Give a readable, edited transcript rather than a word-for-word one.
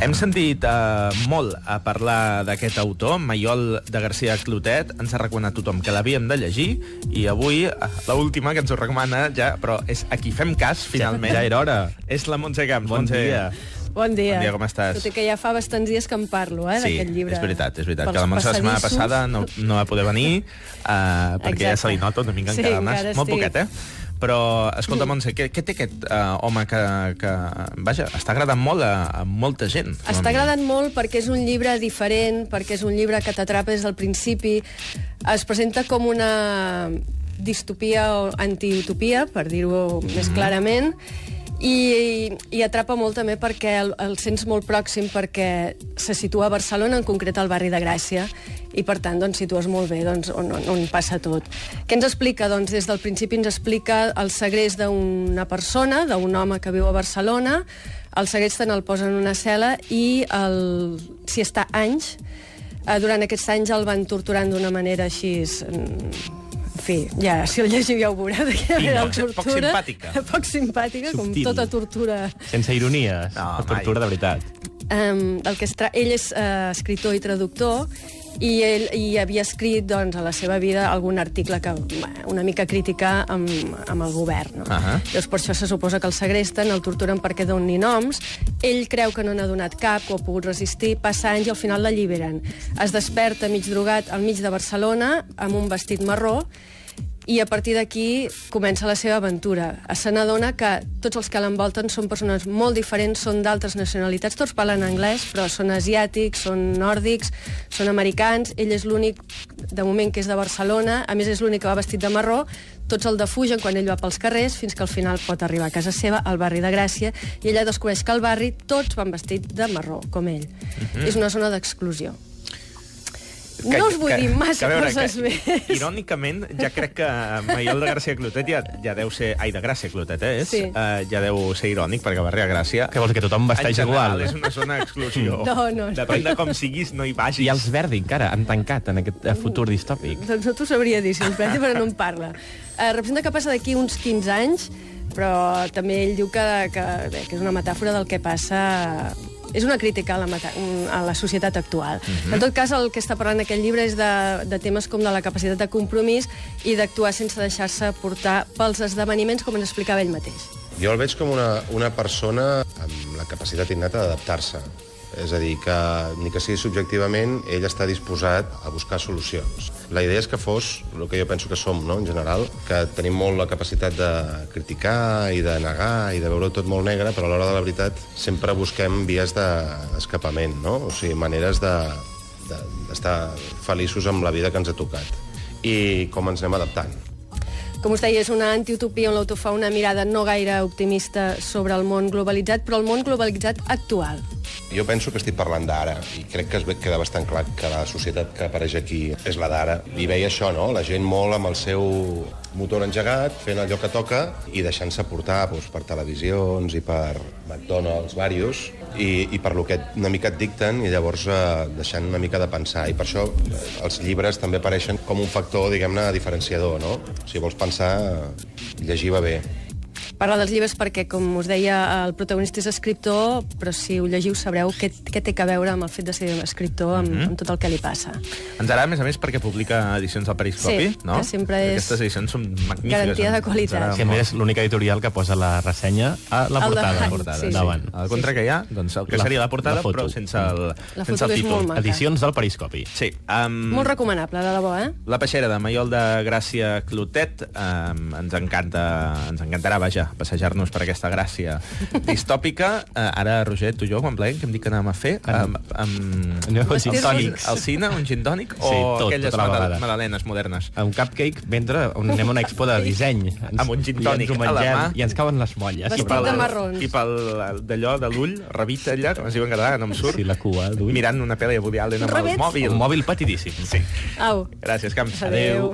Hem sentit molt a parlar d'aquest autor, Maiol de García Clotet. Ens ha recomanat tothom que l'havíem de llegir i avui, l'última que ens ho recomana ja, però és a qui fem cas, finalment. Ja era hora. És la Montse Camps. Bon dia. Bon dia. Bon dia, com estàs? Tot i que ja fa bastants dies que en parlo, d'aquest llibre. Sí, és veritat. Que la Montse la setmana passada no va poder venir perquè ja se li nota una mica en cada nas. Molt poquet, Però, escolta, Montse, què té aquest home que vaja, està agradant molt a molta gent? Està agradant molt perquè és un llibre diferent, perquè és un llibre que t'atrapa des del principi. Es presenta com una distopia o antiutopia, per dir-ho més clarament, i atrapa molt també perquè el sents molt pròxim, perquè se situa a Barcelona, en concret al barri de Gràcia, i per tant situes molt bé on passa tot. Què ens explica? Doncs des del principi ens explica el segrest d'una persona, d'un home que viu a Barcelona. El segresten, el posen en una cel·la i si està anys, durant aquests anys el van torturant d'una manera així... En fi, ja, si el llegiu ja ho veureu. Poc simpàtica. Poc simpàtica, com tota tortura. Sense ironies, tortura de veritat. Ell és escriptor i traductor i havia escrit a la seva vida algun article que una mica crítica amb el govern. Llavors, per això se suposa que el segresten, el torturen perquè doni noms. Ell creu que no n'ha donat cap, que ho ha pogut resistir, passa anys i al final l'alliberen. Es desperta mig drogat al mig de Barcelona amb un vestit marró i a partir d'aquí comença la seva aventura. Se n'adona que tots els que l'envolten són persones molt diferents, són d'altres nacionalitats, tots parlen anglès, però són asiàtics, són nòrdics, són americans. Ell és l'únic, de moment, que és de Barcelona, a més és l'únic que va vestit de marró. Tots el defugen quan ell va pels carrers, fins que al final pot arribar a casa seva, al barri de Gràcia, i ella descobreix que al barri tots van vestits de marró, com ell. És una zona d'exclusió. No us vull dir massa coses bé. Irònicament, ja crec que Maiol de García Clotet ja deu ser... Ai, de Gràcia Clotet, Sí. Ja deu ser irònic, perquè barri de Gràcia... Què vols, que tothom vesteix igual? És una zona d'exclusió. No. Depèn de com siguis, no hi vagis. I els Verdi, encara, han tancat en aquest futur distòpic. Doncs no t'ho sabria dir, si ens Verdi, però no en parla. Representa que passa d'aquí uns 15 anys, però també ell diu que és una metàfora del que passa... És una crítica a la societat actual. En tot cas, el que està parlant aquest llibre és de temes com de la capacitat de compromís i d'actuar sense deixar-se portar pels esdeveniments, com ens explicava ell mateix. Jo el veig com una persona amb la capacitat innata d'adaptar-se. És a dir, que ni que sigui subjectivament, ell està disposat a buscar solucions. La idea és que fos el que jo penso que som, no?, en general, que tenim molt la capacitat de criticar i de negar i de veure tot molt negre, però a l'hora de la veritat sempre busquem vies d'escapament, no? O sigui, maneres d'estar feliços amb la vida que ens ha tocat. I com ens anem adaptant. Com us deia, és una antiutopia on l'autor fa una mirada no gaire optimista sobre el món globalitzat, però el món globalitzat actual. Jo penso que estic parlant d'ara, i crec que queda bastant clar que la societat que apareix aquí és la d'ara. I veia això, no?, la gent molt amb el seu motor engegat, fent allò que toca i deixant-se portar per televisions i per McDonald's, diversos, i per lo que una mica et dicten, i llavors deixant una mica de pensar. I per això els llibres també apareixen com un factor, diguem-ne, diferenciador, no? Si vols pensar, llegir va bé. Parla dels llibres perquè, com us deia, el protagonista és escriptor, però si ho llegiu sabreu què té a veure amb el fet de ser escriptor, amb tot el que li passa. Ens agrada, a més a més, perquè publica edicions del Periscopi, no? Que sempre és... Aquestes edicions són magnífiques. Garantia de qualitat. Que és l'única editorial que posa la ressenya a la portada. Sí. Davant. Al contra que hi ha, doncs el que seria la portada, però sense el títol. Edicions del Periscopi. Sí. Molt recomanable, de debò, La peixera de Maiol de Gràcia Clotet ens encantarà, vaja, passejar-nos per aquesta Gràcia distòpica. Ara, Roger, tu i jo, quan pleguem, que hem dit que anàvem a fer? Al cine, un gin tònic? O aquelles magdalenes modernes? Un cupcake, mentre anem a una expo de disseny. Amb un gin tònic a la mà. I ens cauen les molles. Vestit de marrons. I pel d'allò de l'ull, revita ella, com es diu en català, no em surt. Sí, la cua d'ull. Mirant una pel·li de Woody Allen amb el mòbil. Un mòbil petidíssim. Sí. Au. Gràcies, Camps. Adéu.